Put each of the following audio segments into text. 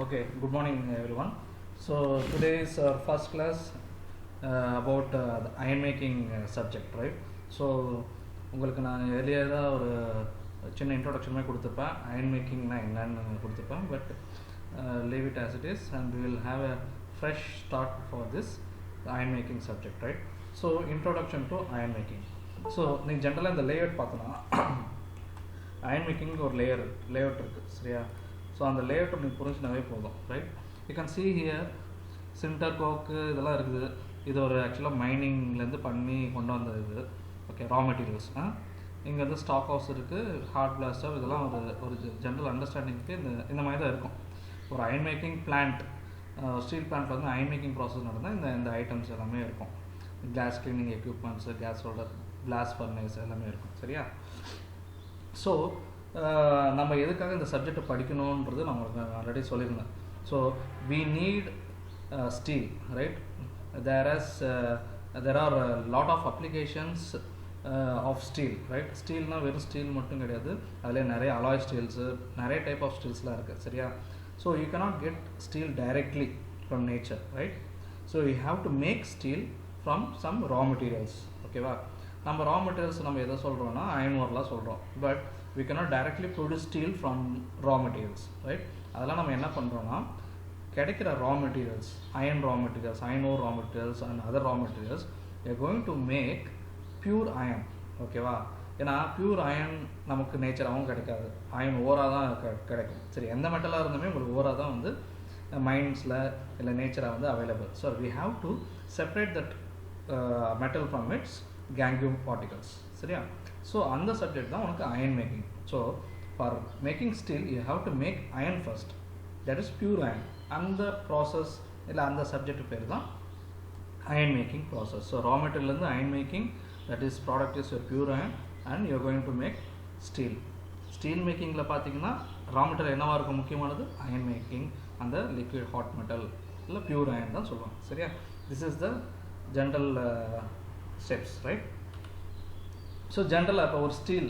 Okay, good morning everyone. So today is our first class about the iron making subject, right? So உங்களுக்கு நான் எர்லியராக ஒரு சின்ன introduction மாதிரி கொடுத்துருப்பேன், அயன் மேக்கிங்னா என்னன்னு கொடுத்துருப்பேன். But leave it as it is and we will have a fresh start for this iron making subject, right? So introduction to iron making. So நீங்கள் ஜென்ரலாக இந்த லேஅவுட் பார்த்தோன்னா அயன் மேக்கிங் ஒரு லேஅவுட் இருக்குது, சரியா? ஸோ அந்த லேஅவுட் நீங்கள் புரிஞ்சுனாவே போதும், right? You can see here cinder coke இதெல்லாம் இருக்குது. இது ஒரு ஆக்சுவலாக மைனிங்லேருந்து பண்ணி கொண்டு வந்த இது, ஓகே, ரா மெட்டீரியல்ஸ். இங்கே வந்து ஸ்டாக் ஹவுஸ் இருக்குது, ஹார்ட் பிளாஸ்டர், இதெல்லாம் ஒரு ஜென்ரல் அண்டர்ஸ்டாண்டிங்க்கு இந்த மாதிரி தான் இருக்கும். ஒரு அயன் மேக்கிங் பிளான்ட், ஸ்டீல் பிளான்ட்டில் வந்து அயன் மேக்கிங் ப்ராசஸ் நடந்தால் இந்த ஐட்டம்ஸ் எல்லாமே இருக்கும். Glass cleaning equipments, gas holder, glass furnace எல்லாமே இருக்கும், சரியா? ஸோ நம்ம எதுக்காக இந்த சப்ஜெக்டை படிக்கணுன்றது நான் உங்களுக்கு ஆல்ரெடி சொல்லியிருந்தேன். So we need steel, right? there are a lot of applications of steel, right? ஸ்டீல்னால் வெறும் ஸ்டீல் மட்டும் கிடையாது, அதில் நிறைய அலாய் ஸ்டீல்ஸு, நிறைய டைப் ஆஃப் ஸ்டீல்ஸ்லாம் இருக்குது, சரியா? So you cannot get steel directly from nature, right? So you have to make steel from some raw materials, ஓகேவா? நம்ம ரா மெட்டீரியல்ஸ் நம்ம எதை சொல்கிறோன்னா அயன் ஓர்லாம் சொல்கிறோம். But we cannot directly produce steel from raw materials, right? அதெல்லாம் நம்ம என்ன பண்ணுறோன்னா கிடைக்கிற raw materials, iron ore raw materials and other raw materials we are going to make pure iron, ஓகேவா? ஏன்னா பியூர் அயன் நமக்கு நேச்சராகவும் கிடைக்காது, அயன் ஓராக தான் கிடைக்கும். சரி, எந்த மெட்டலாக இருந்தாலுமே உங்களுக்கு ஓராக தான் வந்து மைன்ஸில் இல்லை நேச்சராக வந்து available. So we have to separate that metal from its ganglion particles, சரியா? ஸோ அந்த சப்ஜெக்ட் தான் உனக்கு iron making. So for making steel you have to make iron first, that is pure iron. அந்த ப்ராசஸ் இல்லை அந்த subject பேர் தான் iron making process. So raw மெட்டீரியல்லேருந்து iron making, that is product is your pure iron and you are going to make steel. Steel மேக்கிங்கில் பார்த்தீங்கன்னா raw material என்னவாக இருக்கும்? முக்கியமானது அயன் மேக்கிங், அந்த லிக்விட் ஹாட் மெட்டல் இல்லை பியூர் அயன் தான் சொல்லுவாங்க, சரியா? This is the general steps, right? So ஜென்ரலாக இப்போ ஒரு ஸ்டீல்,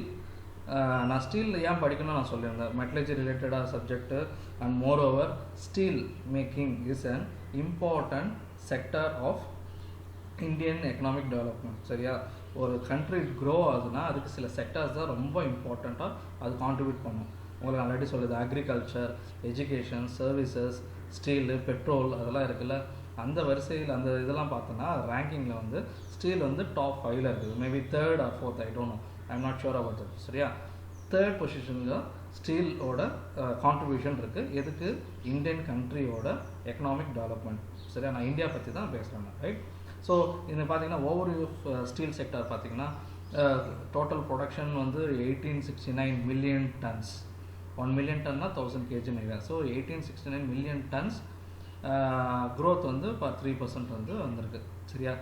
நான் ஸ்டீல் ஏன் படிக்கணும்னு நான் சொல்லியிருந்தேன், மெட்டலர்ஜி ரிலேட்டடாக subject. And moreover steel making is an important sector of Indian economic development, சரியா? ஒரு கண்ட்ரி க்ரோ ஆகுதுன்னா அதுக்கு சில செக்டர்ஸ் தான் ரொம்ப இம்பார்ட்டண்ட்டாக அது கான்ட்ரிபியூட் பண்ணும். உங்களுக்கு ஆல்ரெடி சொல்லுது, agriculture, education, services, steel, petrol, அதெல்லாம் இருக்குல்ல. அந்த வரிசையில் அந்த இதெல்லாம் பார்த்தோன்னா ரேங்கிங்கில் வந்து ஸ்டீல் வந்து டாப் 5ல் இருக்குது. Maybe 3rd or 4th, I don't know, I am not sure about it, சரியா? 3rd பொசிஷனில் ஸ்டீலோட கான்ட்ரிபியூஷன் இருக்குது. எதுக்கு? இந்தியன் கண்ட்ரியோட எக்கனாமிக் டெவலப்மெண்ட், சரியா? நான் இந்தியா பற்றி தான் பேசுகிறேன், ரைட்? ஸோ இது பார்த்தீங்கன்னா ஓவர்வியூ ஸ்டீல் செக்டர் பார்த்தீங்கன்னா டோட்டல் ப்ரொடக்ஷன் வந்து 1869 மில்லியன் டன்ஸ். 1 மில்லியன் டன்னா 1000 kg நினைக்கிறேன். ஸோ 1869 மில்லியன் டன்ஸ் growth வந்து இப்போ 3% வந்து வந்திருக்கு, சரியா?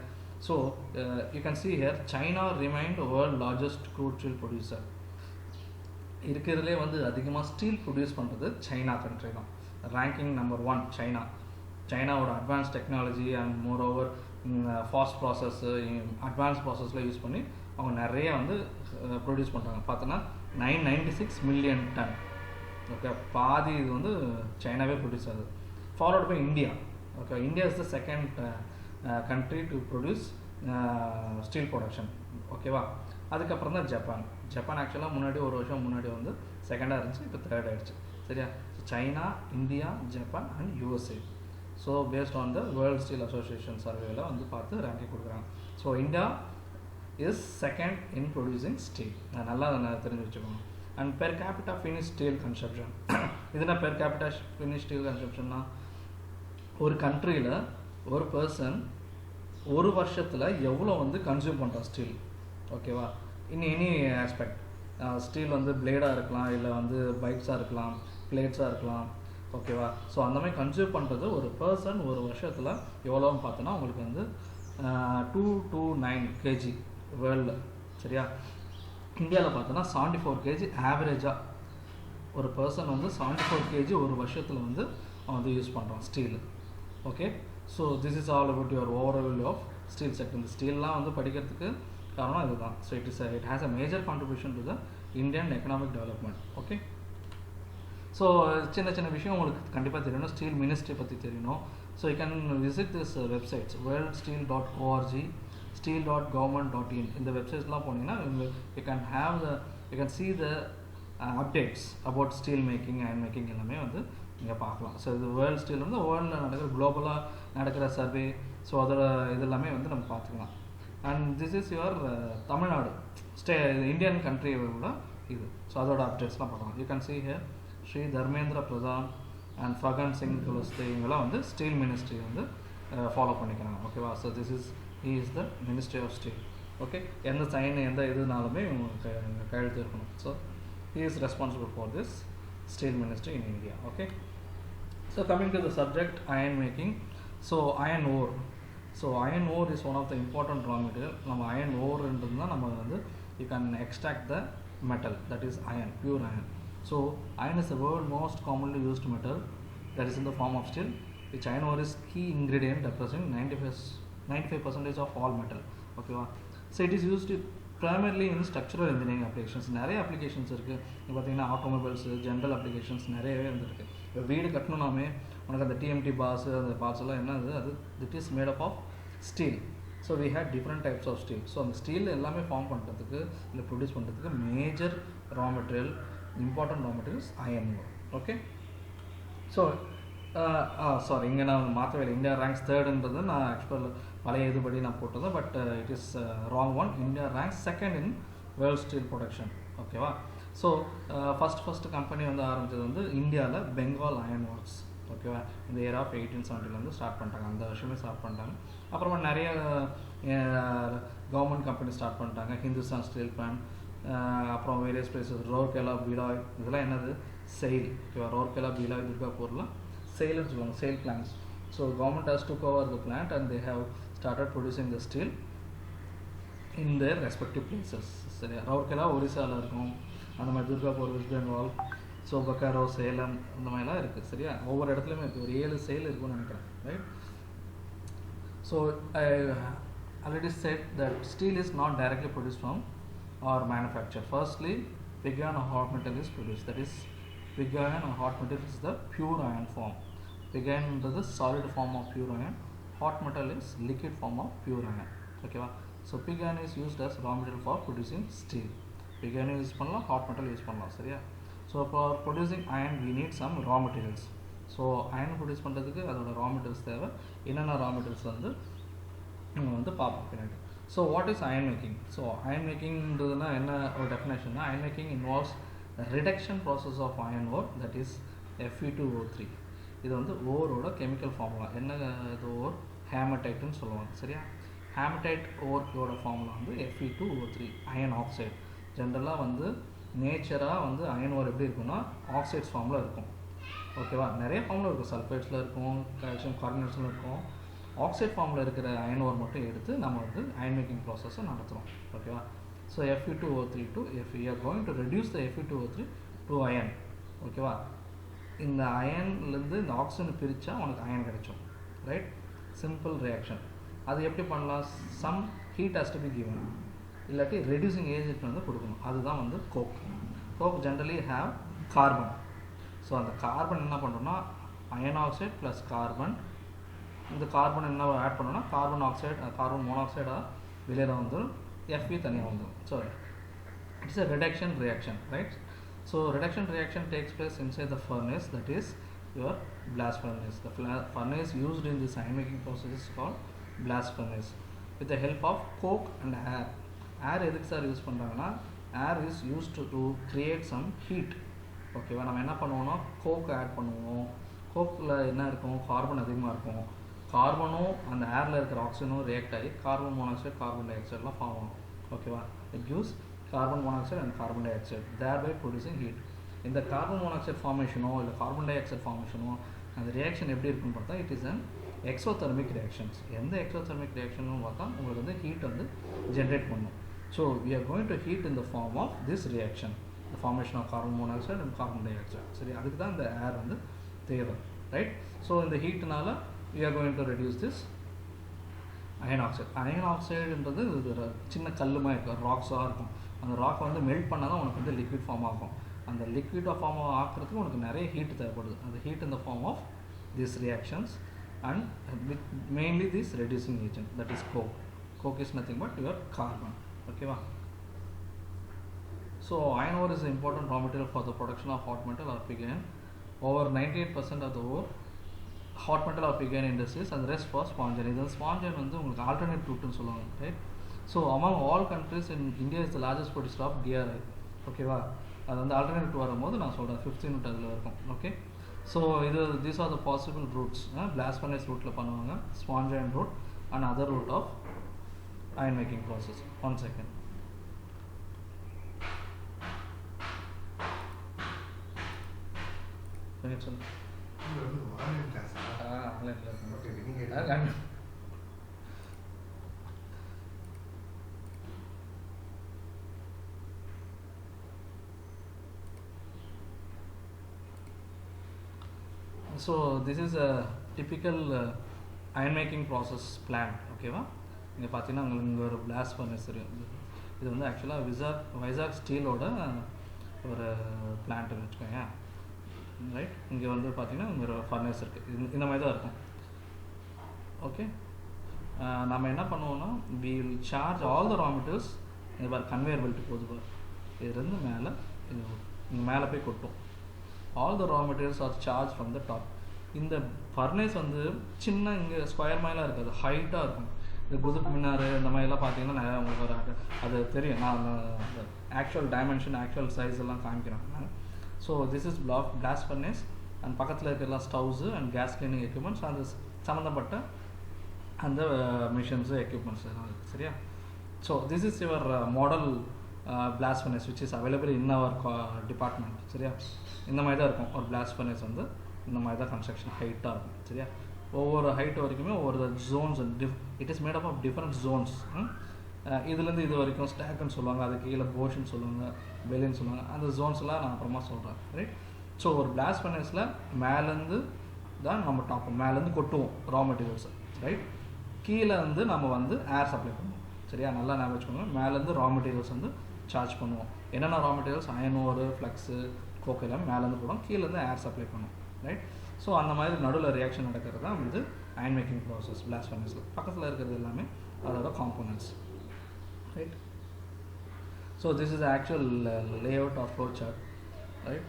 So you can see here China remained world largest crude steel producer. இருக்கிறதுலே வந்து அதிகமாக ஸ்டீல் ப்ரொடியூஸ் பண்ணுறது சைனா கண்ட்ரி தான். Ranking number 1 China. சைனாவோட advance technology and moreover fast process, advance ப்ராசஸில் யூஸ் பண்ணி அவங்க நிறைய வந்து ப்ரொடியூஸ் பண்ணுறாங்க. பார்த்தோன்னா 996 மில்லியன் டன், ஓகே, பாதி இது வந்து சைனாவே ப்ரொடியூஸ் ஆகுது. Followed by India. Okay, India is the second country to produce steel production. ஓகேவா? அதுக்கப்புறம் தான் ஜப்பான் ஆக்சுவலாக முன்னாடி ஒரு வருஷம் முன்னாடி வந்து செகண்டாக இருந்துச்சு, இப்போ 3rd ஆகிடுச்சு, சரியா? So China, India, Japan and USA. So based on the world steel association சர்வேல வந்து பார்த்து ரேங்கிங் கொடுக்குறாங்க. So India is second in producing steel. நல்லா தெரிஞ்சு வச்சுக்கோங்க. And per capita finish steel consumption. இதுனா பெர் கேபிட்டா ஃபினிஷ் ஸ்டீல் கன்சப்ஷன்னா ஒரு கண்ட்ரியில் ஒரு பர்சன் ஒரு வருஷத்தில் எவ்வளோ வந்து கன்சியூம் பண்ணுறான் ஸ்டீல், ஓகேவா? எனி ஆஸ்பெக்ட், ஸ்டீல் வந்து பிளேடாக இருக்கலாம், இல்லை வந்து பைக்ஸாக இருக்கலாம், பிளேட்ஸாக இருக்கலாம், ஓகேவா? ஸோ அந்த மாதிரி கன்சியூம் பண்ணுறது ஒரு பர்சன் ஒரு வருஷத்தில் எவ்வளோன்னு பார்த்தோன்னா உங்களுக்கு வந்து 229 kg வேர்ல்டில், சரியா? இந்தியாவில் பார்த்தோன்னா 74 kg ஆவரேஜாக ஒரு பர்சன் வந்து 74 kg ஒரு வருஷத்தில் வந்து அவன் வந்து யூஸ் பண்ணுறான் steel, okay? So this is all about your overview of steel sector. இந்த ஸ்டீல்லாம் வந்து படிக்கிறதுக்கு காரணம் இதுதான். So it has a major contribution to the Indian economic development, okay? So சின்ன சின்ன விஷயம் உங்களுக்கு கண்டிப்பாக தெரியணும். ஸ்டீல் மினிஸ்ட்ரி பற்றி தெரியணும். So you can visit this websites worldsteel.org, steel.government.in. இந்த வெப்சைட்ஸ்லாம் போனீங்கன்னா you can have you can see the updates about steel making iron making எல்லாமே வந்து நீங்கள் பார்க்கலாம். ஸோ இது வேர்ல்டு ஸ்டீல் வந்து வேர்ல்டில் நடக்கிற குளோபலாக நடக்கிற சர்வே, ஸோ அதோட இதெல்லாமே வந்து நம்ம பார்த்துக்கலாம். And this is your Tamil Nadu Indian கண்ட்ரியோட இது. ஸோ அதோட அப்டேட்ஸ்லாம் பார்க்கலாம். You can see here Shri Dharmendra Pradhan and Faggan Singh Kulaste இவங்கெல்லாம் வந்து ஸ்டீல் மினிஸ்ட்ரி வந்து ஃபாலோ பண்ணிக்கிறாங்க. ஓகேவா? So this is he is the ministry of steel. Okay, எந்த சைன் எந்த இதுனாலுமே கையெழுத்து இருக்கணும். So he is responsible for this steel ministry in India. Okay, so coming to the subject, iron making. So iron ore. So iron ore is one of the important raw material. நம்ம iron ore என்றதுனா நம்ம வந்து you can extract the metal, that is iron, pure iron. So iron is the world most commonly used metal that is in the form of steel, which iron ore is key ingredient representing 95% of all metal. Okay, so it is used primarily in structural engineering applications. நிறைய applications இருக்குது. இப்போ பார்த்தீங்கன்னா automobiles, general applications நிறையவே வந்துருக்கு. இப்போ வீடு கட்டணும்னாமே உனக்கு அந்த டிஎம்டி பாஸு அந்த பார்ட்ஸ் எல்லாம் என்னது, அது it is made up of steel. So we had different types of steel. So அந்த ஸ்டீல் எல்லாமே ஃபார்ம் பண்ணுறதுக்கு இல்லை ப்ரொடியூஸ் பண்ணுறதுக்கு major raw material, important raw materials iron ore. Okay, so sorry, இங்கே நான் மாற்றவே இல்லை. இந்தியா ரேங்க்ஸ் தேர்டுன்றது நான் ஆக்சுவலாக பழைய இதுபடி நான் போட்டது. But it is wrong one. India ranks second in world steel production. ஓகேவா? ஸோ ஃபஸ்ட்டு கம்பெனி வந்து ஆரம்பித்தது வந்து இந்தியாவில் பெங்கால் அயன் ஒர்க்ஸ். ஓகேவா? இந்த இயர் ஆஃப் 1870 ஸ்டார்ட் பண்ணிட்டாங்க. அந்த வருஷமே ஸ்டார்ட் பண்ணிட்டாங்க. அப்புறமா நிறைய கவர்மெண்ட் கம்பெனி ஸ்டார்ட் பண்ணிட்டாங்க. ஹிந்துஸ்தான் ஸ்டீல் பிளான்ட், அப்புறம் வேரியஸ் பிளேசஸ், ரூர்கேலா, பீலாய், இதெல்லாம் என்னது செயில். ஓகேவா? ரூர்கேலா, பீலாய், துர்காப்பூர்லாம் செயில்னு சொல்லுவாங்க, SAIL plants. So government has took over the plant and they have started producing the steel in their respective places. சரியா? ரவுர்கேலா ஒரிசாவில் இருக்கும், அந்த மாதிரி துர்காப்பூர் வெஸ்ட் பெங்கால், ஸோ பக்காரோ, சேலம், அந்த மாதிரிலாம் இருக்குது. சரியா? ஒவ்வொரு இடத்துலையுமே இருக்குது. ஒரு 7 சேல் இருக்குன்னு நினைக்கிறேன். Right? So I already said that steel is not directly produced from or manufactured. Firstly, pig iron or hot metal is produced. That is, pig iron or hot metal is the pure iron form. Pig iron is the solid form of pure iron. Hot metal is liquid form of pure iron. Okay, so pig iron is used as raw material for producing steel. Pig iron use பண்ணலாம், hot metal use பண்ணலாம். சரியா? So for producing iron we need some raw materials. So iron produce பண்ணுறதுக்கு அதோட raw materials தேவை. என்னென்ன raw materials வந்து நம்ம வந்து பார்ப்போம் பின்னாடி. So what is iron making? So iron makingன்றதுனா என்ன ஒரு டெஃபினேஷன்னா, iron making involves the reduction process of iron ore, that is Fe2O3. இது வந்து ஓரோட கெமிக்கல் ஃபார்முலா. என்ன இது? ஓர் ஹேமடைட்னு சொல்லுவாங்க. சரியா? ஹேமடைட் ஓரோட ஃபார்முலா வந்து Fe2O3 அயன் ஆக்சைடு. ஜென்ரலாக வந்து நேச்சராக வந்து அயன் ஓர் எப்படி இருக்குன்னா ஆக்சைட்ஸ் ஃபார்மில் இருக்கும். ஓகேவா? நிறைய ஃபார்மில் இருக்கும். சல்ஃபேட்ஸில் இருக்கும், கால்சியம் கார்பனேட்ஸில் இருக்கும். ஆக்சைட் ஃபார்மில் இருக்கிற அயன் ஓர் மட்டும் எடுத்து நம்ம வந்து அயன் மேக்கிங் ப்ராசஸை நடத்துகிறோம். ஓகேவா? So Fe2O3 to Fe, you are going to reduce the Fe2O3 to iron. ஓகேவா? இந்த அயன்லேருந்து இந்த ஆக்சிஜனை பிரித்தா உனக்கு அயன் கிடைச்சோம். ரைட்? Simple reaction. அது எப்படி பண்ணலாம்? Some heat has to be given, இல்லாட்டி ரெடியூசிங் ஏஜென்ட் வந்து கொடுக்கணும். அதுதான் வந்து coke. Coke generally have carbon. So அந்த கார்பன் என்ன பண்ணுறோன்னா அயன் ஆக்சைடு ப்ளஸ் கார்பன். இந்த கார்பன் என்ன ஆட் பண்ணோன்னா கார்பன் ஆக்சைடு, கார்பன் மோனாக்சைடாக வெளியில் வந்துடும், Fe தனியாக வந்துடும். So it's a reduction reaction, right? So reduction reaction takes place inside the furnace, that is your blast furnace. The furnace used in this iron making process is called blast furnace with the help of coke and air. Air எதுக்கு sir use பண்ணுறாங்கன்னா, air is used to create some heat. ஓகேவா? நம்ம என்ன பண்ணுவோம்னா Coke add பண்ணுவோம். கோக்கில் என்ன இருக்கும்? Carbon அதிகமாக இருக்கும். கார்பனும் அந்த ஏரில் இருக்கிற ஆக்சிஜனும் ரியாக்ட் ஆகி கார்பன் மோனாக்சைடு, கார்பன் டை ஆக்சைடெலாம் ஃபார்ம் ஆகும். ஓகேவா? It gives carbon monoxide and carbon dioxide, thereby producing heat. இந்த கார்பன் மோனாக்சைடு ஃபார்மேஷனோ இல்லை கார்பன் டை ஆக்சைடு ஃபார்மேஷனோ அந்த ரியாக்ஷன் எப்படி இருக்குன்னு பார்த்தா it is an exothermic reactions. எந்த எக்ஸோதெர்மிக் ரியாக்ஷன் பார்த்தா உங்களுக்கு வந்து ஹீட் வந்து ஜென்ரேட் பண்ணும். So we are going to heat in the form of this reaction, the formation of carbon monoxide and carbon dioxide. சரி, அதுக்கு தான் இந்த ஏர் வந்து தேவை. ரைட்? ஸோ இந்த ஹீட்னால we are going to reduce this iron oxide. Iron ஆக்சைடுன்றது இது சின்ன கல்லுமாக இருக்கும், ராக்ஸாக இருக்கும். அந்த ராக் வந்து மெல்ட் பண்ணால் தான் உனக்கு வந்து லிக்விட் ஃபார்ம் ஆகும். அந்த லிக்விட் ஃபார்ம் ஆக்கிறதுக்கு உனக்கு நிறைய ஹீட் தேவைப்படுது. அந்த heat in the form of these reactions and mainly this reducing agent, that is coke. Coke is nothing but your carbon. Okay va? So iron ore is an important raw material for the production of hot metal or pig iron. Over 98% of the ore hot metal or pig iron industries and the rest for sponge iron. This sponge iron வந்து உங்களுக்கு alternate route னு சொல்லுவாங்க, right? So among all countries in India is the largest producer of DRI. ஓகேவா? அது வந்து alternate route வரும்போது நான் சொல்கிறேன் 15 route அதில் இருக்கும். ஓகே, ஸோ இது these are the possible routes. Blast furnace route பண்ணுவாங்க, sponge iron route and other route of iron making process. 1 second. சொல்லு. So this is a typical iron making process plant. ஓகேவா? இங்கே பார்த்தீங்கன்னா உங்களுக்கு இங்கே ஒரு blast furnace இருக்குது. இது வந்து ஆக்சுவலாக வைசாக் ஸ்டீலோட ஒரு பிளான்ட்னு வச்சுக்கோங்க, ரைட்? இங்கே வந்து பார்த்தீங்கன்னா இங்கே ஒரு ஃபர்னஸ் இருக்குது, இந்த மாதிரி தான் இருக்கும். ஓகே, நம்ம என்ன பண்ணுவோம்னா we will charge all the raw materials. இது பார் கன்வேயர் பெல்ட் போகுது பார், இதுலேருந்து மேலே இது இங்கே மேலே போய் கொட்டும். all the raw materials are charged from the top. இந்த ஃபர்னேஸ் வந்து சின்ன இங்கே ஸ்கொயர் மாதிரிலாம் இருக்காது, ஹைட்டாக இருக்கும். இந்த குதுப் மினார் இந்த மாதிரிலாம் பார்த்தீங்கன்னா நிறையா உங்களுக்கு ஒரு அது தெரியும். நான் அந்த ஆக்சுவல் டைமென்ஷன் ஆக்சுவல் சைஸ் எல்லாம் காமிக்கிறேன். So this is blast furnace and பக்கத்தில் இருக்கிறலாம் ஸ்டவ்ஸு அண்ட் கேஸ் கிளீனிங் எக்யூப்மெண்ட்ஸ், அந்த சம்மந்தப்பட்ட அந்த மிஷின்ஸு எக்யூப்மெண்ட்ஸ் எல்லாம் இருக்குது. சரியா? So this is your model blast furnace which is available in our department. சரியா? இந்த மாதிரி தான் இருக்கும் ஒரு blast furnace வந்து, இந்த மாதிரி தான் கன்ஸ்ட்ரக்ஷன் ஹைட்டாக இருக்கும். சரியா? ஒவ்வொரு ஹைட் வரைக்குமே ஒவ்வொரு zones, it is made up of different zones. இதுலேருந்து இது வரைக்கும் ஸ்டாக்னு சொல்லுவாங்க, அது கீழே போஷன் சொல்லுவாங்க, பெலின்னு சொல்லுவாங்க. அந்த ஜோன்ஸ்லாம் நான் அப்புறமா சொல்கிறேன், ரைட்? ஸோ ஒரு blast furnaceல மேலேருந்து தான் நம்ம மேலேருந்து கொட்டுவோம் ரா மெட்டீரியல்ஸ், ரைட்? கீழே வந்து நம்ம வந்து ஏர் சப்ளை பண்ணுவோம். சரியா? நல்லா ஞாபகம் வச்சுக்கோங்க. மேலேருந்து ரா மெட்டீரியல்ஸ் வந்து சார்ஜ் பண்ணுவோம். என்னென்ன raw materials, iron ore, flux, coke எல்லாமே மேலேருந்து போடும், கீழேருந்து ஏர் சப்ளை பண்ணுவோம், ரைட்? ஸோ அந்த மாதிரி நடுவில் ரியாக்ஷன் நடக்கிறது தான் வந்து அயன் மேக்கிங் ப்ராசஸ் blast furnaceல. பக்கத்தில் இருக்கிறது எல்லாமே அதோட components, right? So this is actual layout of flow chart, right?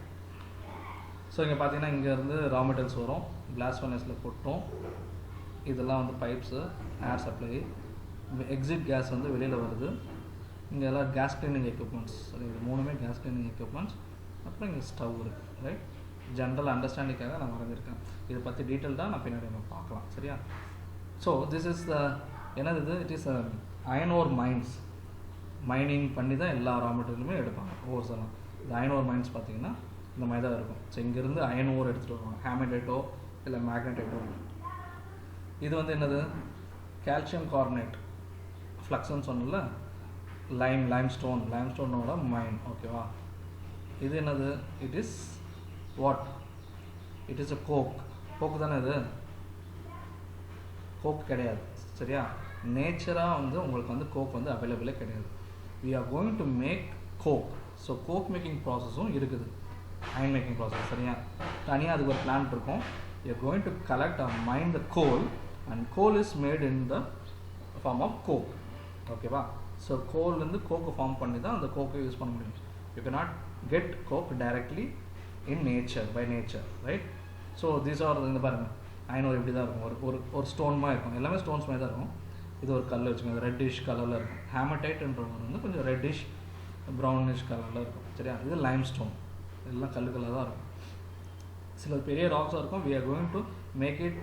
So இங்கே பார்த்தீங்கன்னா இங்கேருந்து ரா மெட்டீரியல்ஸ் வரும், blast furnaceல கொட்டும். இதெல்லாம் வந்து பைப்ஸு, ஏர் சப்ளை, எக்ஸிட் கேஸ் வந்து வெளியில் வருது. இங்கே எல்லாம் கேஸ் கிளீனிங் எக்யூப்மெண்ட்ஸ், இது மூணுமே கேஸ் கிளீனிங் எக்யூப்மெண்ட்ஸ். அப்புறம் இங்கே ஸ்டவ் இருக்குது, ரைட்? ஜென்ரல் அண்டர்ஸ்டாண்டிங்காக நான் வரைஞ்சிருக்கேன். இதை பற்றி டீட்டெயில்டாக நான் பின்னாடி நம்ம பார்க்கலாம். சரியா? ஸோ திஸ் இஸ் என்னது இது? It is iron ore mines. Mining பண்ணி தான் எல்லா ரா மெட்டீரியலுமே எடுப்பாங்க, ஓர்ஸ் எல்லாம். இந்த அயன் ஓர் மைன்ஸ் பார்த்தீங்கன்னா இந்த மாதிரி தான் இருக்கும். ஸோ இங்கேருந்து அயன் ஓர் எடுத்துகிட்டு வருவாங்க, ஹேமடைட்டோ இல்லை மேக்னடைட்டோ. இது வந்து என்னது? கால்சியம் கார்பனேட், ஃப்ளக்ஸ்ன்னு சொன்னல, லைம்ஸ்டோனோட மைன். ஓகேவா? இது என்னது? It is what? It is a coke தானே இது? கோக் கிடையாது. சரியா? நேச்சராக வந்து உங்களுக்கு வந்து கோக் வந்து அவைலபிளே கிடையாது. we are going to make coke. So coke making ப்ராசஸும் இருக்குது, அயன் மேக்கிங் ப்ராசஸ். சரியா? தனியாக அதுக்கு ஒரு பிளான்ட் இருக்கும். you are going to collect or mine the coal and coal is made in the form of coke. ஓகேவா? So கோல்லேருந்து கோக்கு form பண்ணி தான் அந்த கோக்கை யூஸ் பண்ண முடியும். you cannot get coke directly in nature, by nature, right? So these are இந்த பாருங்கள், iron ore இப்படி தான் இருக்கும், ஒரு ஸ்டோன் மாதிரி இருக்கும், எல்லாமே ஸ்டோன்ஸ் மாதிரி தான் இருக்கும். இது ஒரு கல் வச்சுக்கோங்க, ரெட்டிஷ் கலரில் இருக்கும். ஹேமடைட்ன்றவங்க வந்து கொஞ்சம் ரெட்டிஷ் ப்ரௌனிஷ் கலரில் இருக்கும். சரியா? இது லைம் ஸ்டோன், எல்லாம் கல்லுக்களாக தான் இருக்கும். சில பெரிய ராக்ஸாக இருக்கும். we are going to make it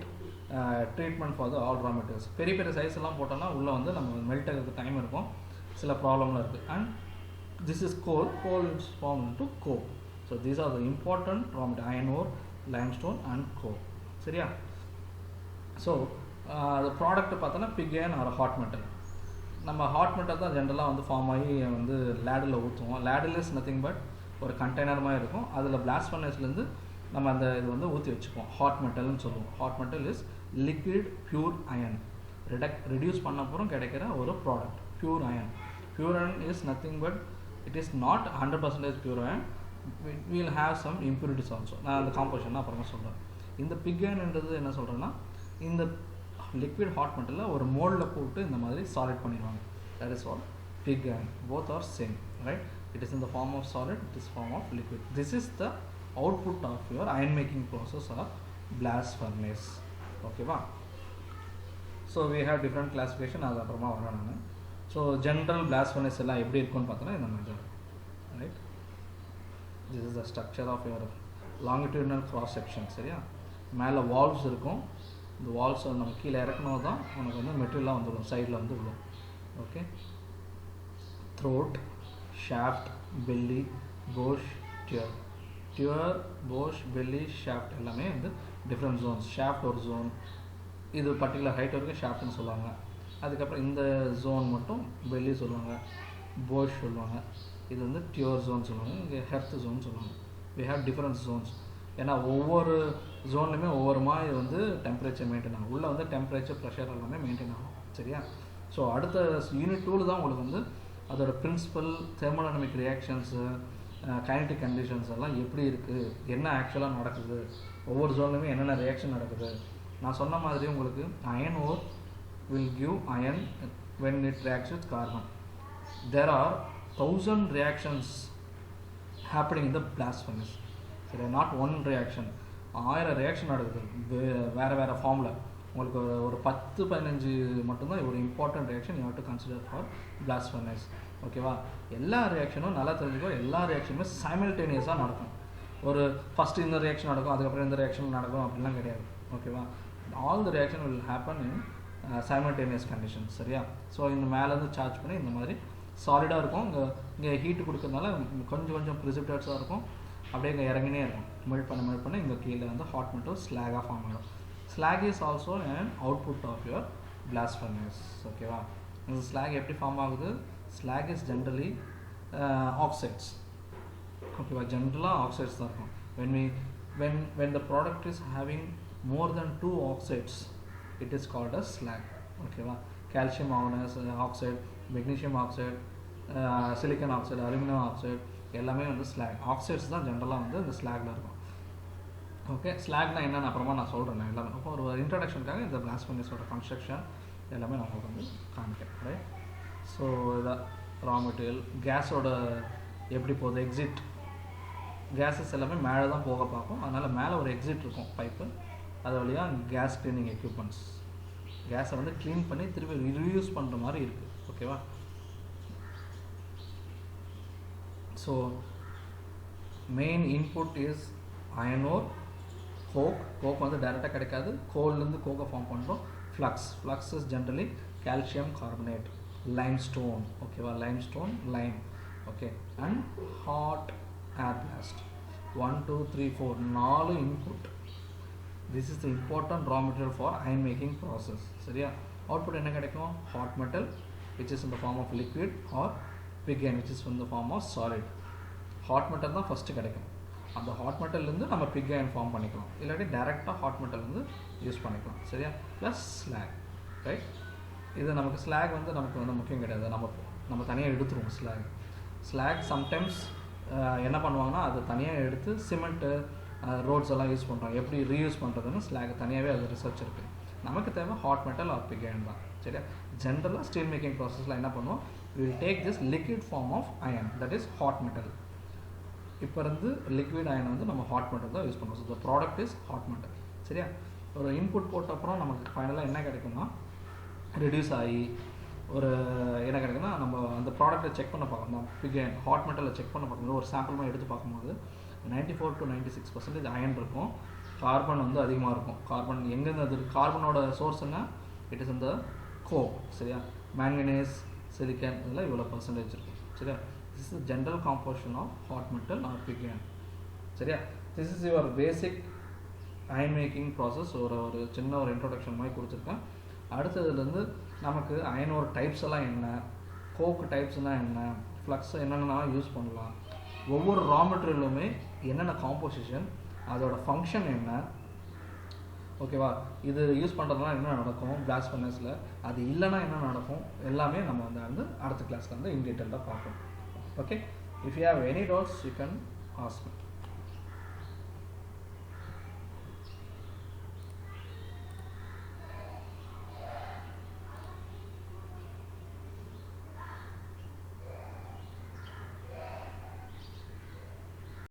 treatment for the all raw materials. பெரிய பெரிய சைஸ் எல்லாம் போட்டோம்னா உள்ளே வந்து நம்ம மெல்ட் ஆகிறதுக்கு டைம் இருக்கும், சில ப்ராப்ளம்லாம் இருக்குது. And this is coal is formed into coke. So these are the important raw material, iron ore, limestone and coke. சரியா? ஸோ the product பார்த்தோன்னா pig iron or hot metal. நம்ம ஹாட் மெட்டல் தான் ஜென்ரலாக வந்து ஃபார்ம் ஆகி வந்து லேடில் ஊற்றுவோம். லேடில் is nothing but ஒரு கண்டெய்னர் மாதிரி இருக்கும், அதில் blast furnaceலேருந்து நம்ம அந்த இது வந்து ஊற்றி வச்சுப்போம், ஹாட் மெட்டல்னு சொல்லுவோம். Hot metal is liquid pure iron, reduce பண்ண அப்புறம் கிடைக்கிற ஒரு product pure iron. Pure iron is nothing but it is not 100% pure iron, we will have some impurities also. நான் அந்த காம்போசிஷன் அப்புறமா சொல்கிறேன். இந்த பிக் அயன்ன்றது என்ன சொல்கிறேன்னா, இந்த லிக்விட் ஹாட் மெட்டலில் ஒரு மோல்டில் போட்டு இந்த மாதிரி சாலிட் பண்ணிடுவாங்க. That is what pig iron. Both are same, right? It is in the form of solid, it is form of liquid. This is the output of your iron making process or blast furnace. Okay va? So we have different classification as அப்புறமா வரேன் நான். So general blast furnace எல்லாம் எப்படி இருக்குன்னு பார்த்தோன்னா இந்த மாதிரி, right? This is the structure of your longitudinal cross section. சரியா? மேலே வால்வ்ஸ் இருக்கும். இந்த வால்வ்ஸை நம்ம கீழே இறக்கணும் தான் உனக்கு வந்து மெட்டீரியலாக வந்துடும், சைடில் வந்து விடும். Okay, throat, shaft, belly, bush, tier. Tier, bush, belly, shaft எல்லாமே வந்து டிஃப்ரெண்ட் ஜோன்ஸ். ஷாஃப்ட் ஒரு ஜோன், இது பர்டிகுலர் ஹைட் வரைக்கும் ஷாஃப்ட்னு சொல்லுவாங்க. அதுக்கப்புறம் இந்த ஜோன் மட்டும் பெல்லி சொல்லுவாங்க, போஷ் சொல்லுவாங்க. இது வந்து டியூர் ஜோன் சொல்லுவாங்க, இங்கே ஹெர்த் ஜோன் சொல்லுவாங்க. We have different zones. ஏன்னா ஒவ்வொரு ஜோன்லையுமே ஒவ்வொரு மாதிரி வந்து டெம்பரேச்சர் மெயின்டைன் ஆகும். உள்ளே வந்து டெம்பரேச்சர் ப்ரெஷர் எல்லாமே மெயின்டைன் ஆகும். சரியா? ஸோ அடுத்த யூனிட் 2 தான் உங்களுக்கு வந்து அதோட principle, thermodynamic reactions, kinetic conditions எல்லாம் எப்படி இருக்குது, என்ன ஆக்சுவலாக நடக்குது, ஒவ்வொரு ஜோன்லையுமே என்னென்ன ரியாக்ஷன் நடக்குது. நான் சொன்ன மாதிரி உங்களுக்கு iron ore will give iron when it reacts with carbon. There are 1000 reactions happening in the blast furnace. So not one reaction, 1000 reaction நடக்குது வேறு ஃபார்மில். உங்களுக்கு ஒரு 10-15 மட்டும்தான் ஒரு important reaction you have to consider for blast furnace. ஓகேவா? எல்லா ரியாக்ஷனும் நல்லா தெரிஞ்சுக்கோ, எல்லா ரியாக்ஷனுமே சைமல்டேனியஸாக நடக்கும். ஒரு ஃபஸ்ட்டு இந்த ரியாக்ஷன் நடக்கும், அதுக்கப்புறம் இந்த ரியாக்ஷன் நடக்கும் அப்படிலாம் கிடையாது. ஓகேவா? All the reaction will happen in simultaneous condition. சரியா? ஸோ இந்த மேலேருந்து சார்ஜ் பண்ணி இந்த மாதிரி சாலிடாக இருக்கும். இங்கே ஹீட்டு கொடுக்கறதுனால கொஞ்சம் ப்ரிசிபிடேட்ஸாக இருக்கும். அப்படியே இங்கே இறங்கினே இருக்கும். மெல்ட் பண்ண இங்கே கீழே வந்து ஹாட் மெட்டல் ஸ்லாகாக ஃபார்ம் ஆகிடும். Slag is also an output of your blast furnace. ஓகேவா? இந்த slag எப்படி ஃபார்ம் ஆகுது? Slag is generally oxides. ஓகேவா? ஜென்ரலாக ஆக்சைட்ஸ் தான் இருக்கும். when the product is having more than 2 oxides, it is called as slag. ஓகேவா? calcium oxide, magnesium oxide, silicon oxide, aluminum oxide எல்லாமே வந்து slag. ஆக்சைட்ஸ் தான் ஜென்ரலாக வந்து இந்த ஸ்லாகில் இருக்கும். ஓகே, ஸ்லாக்னா என்னென்னு அப்புறமா நான் சொல்கிறேன். எல்லாமே அப்போ ஒரு இன்ட்ரடக்ஷனுக்காக இந்த பிளாஸ்ட் ஃபர்னஸோட கன்ஸ்ட்ரக்ஷன் எல்லாமே நான் உங்களுக்கு வந்து காமிக்கிறேன். ரைட்? ஸோ இதான் ரா மெட்டீரியல். கேஸோட எப்படி போகுது, எக்ஸிட் கேஸஸ் எல்லாமே மேலே தான் போக பார்க்கும். அதனால் மேலே ஒரு எக்ஸிட் இருக்கும், பைப்பு. அது வழியாக கேஸ் க்ளீனிங் எக்யூப்மெண்ட்ஸ், கேஸை வந்து க்ளீன் பண்ணி திருப்பி ரீயூஸ் பண்ணுற மாதிரி இருக்குது. ஓகேவா? So main input is iron ore, coke வந்து டைரெக்டாக கிடைக்காது, கோல்லேருந்து கோக்கை ஃபார்ம் பண்ணுறோம். Flux is generally calcium carbonate, limestone. ஓகேவா? Limestone, lime. Okay, and hot air blast. 1 2 3 4 4 input. This is the important raw material for iron making process. சரியா? Output என்ன கிடைக்கும்? Hot metal which is in the form of liquid, or pig iron which is in the form of solid. Hot metal தான் first கிடைக்கும். அந்த hot மெட்டல்லேருந்து நம்ம big iron form பண்ணிக்கலாம், இல்லாட்டி டேரெக்டாக ஹாட் மெட்டல்லேருந்து யூஸ் பண்ணிக்கலாம். சரியா? Plus slack. ரைட்? இது நமக்கு ஸ்லாக் வந்து நமக்கு வந்து முக்கியம் கிடையாது, நம்ம தனியாக எடுத்துருவோம். ஸ்லாக் சம்டைம்ஸ் என்ன பண்ணுவாங்கன்னா அது தனியாக எடுத்து சிமெண்ட்டு, ரோட்ஸ் எல்லாம் யூஸ் பண்ணுறாங்க. எப்படி ரீயூஸ் பண்ணுறதுன்னு ஸ்லாக் தனியாகவே அது ரிசர்ச் இருக்குது. நமக்கு தேவை hot metal or pig iron தான். சரியா? ஜென்ரலாக ஸ்டீல் மேக்கிங் ப்ராசஸில் என்ன பண்ணுவோம், will take this liquid form of iron, that is hot metal. இப்போ இருந்து லிக்விட் அயன் வந்து நம்ம ஹாட் மெட்டல் தான் யூஸ் பண்ணுவோம். So the product is hot metal. சரியா? ஒரு இன்புட் போட்ட அப்புறம் நமக்கு ஃபைனலாக என்ன கிடைக்கும்னா, ரெடியூஸ் ஆகி ஒரு என்ன கிடைக்குன்னா, நம்ம அந்த ப்ராடக்ட்டை செக் பண்ண பார்க்கணும். பிக் அயன் ஹாட் மெட்டலில் செக் பண்ண பார்க்கும்போது ஒரு சாம்பிள் மாதிரி எடுத்து பார்க்கும்போது 94 to 96% அயன் இருக்கும். கார்பன் வந்து அதிகமாக இருக்கும். கார்பன் எங்கேருந்து அது கார்பனோட சோர்ஸ் என்ன? இட் இஸ் இந்த கோக். சரியா? மேங்கனீஸ், சிலிக்கன் இதெல்லாம் இவ்வளோ பர்சன்டேஜ் இருக்கும். சரியா? This is the general composition of hot metal or pig iron. சரியா? This is your basic iron making process. ஒரு சின்ன ஒரு இன்ட்ரோடக்ஷன் மாதிரி கொடுத்துருக்கேன். அடுத்ததுலேருந்து நமக்கு அயனோட டைப்ஸ் எல்லாம் என்ன, கோக் டைப்ஸ்னால் என்ன, ஃப்ளக்ஸ் என்னென்ன யூஸ் பண்ணலாம், ஒவ்வொரு ரா மெட்டீரியலுமே என்னென்ன காம்போசிஷன், அதோட ஃபங்க்ஷன் என்ன. ஓகேவா? இது யூஸ் பண்ணுறதுனால என்ன நடக்கும் பிளாஸ்ட் ஃபர்னஸில், அது இல்லைன்னா என்ன நடக்கும், எல்லாமே நம்ம வந்து அடுத்த கிளாஸில் வந்து இன் டீட்டெயிலாக பார்ப்போம். Okay, if you have any doubts you can awesome.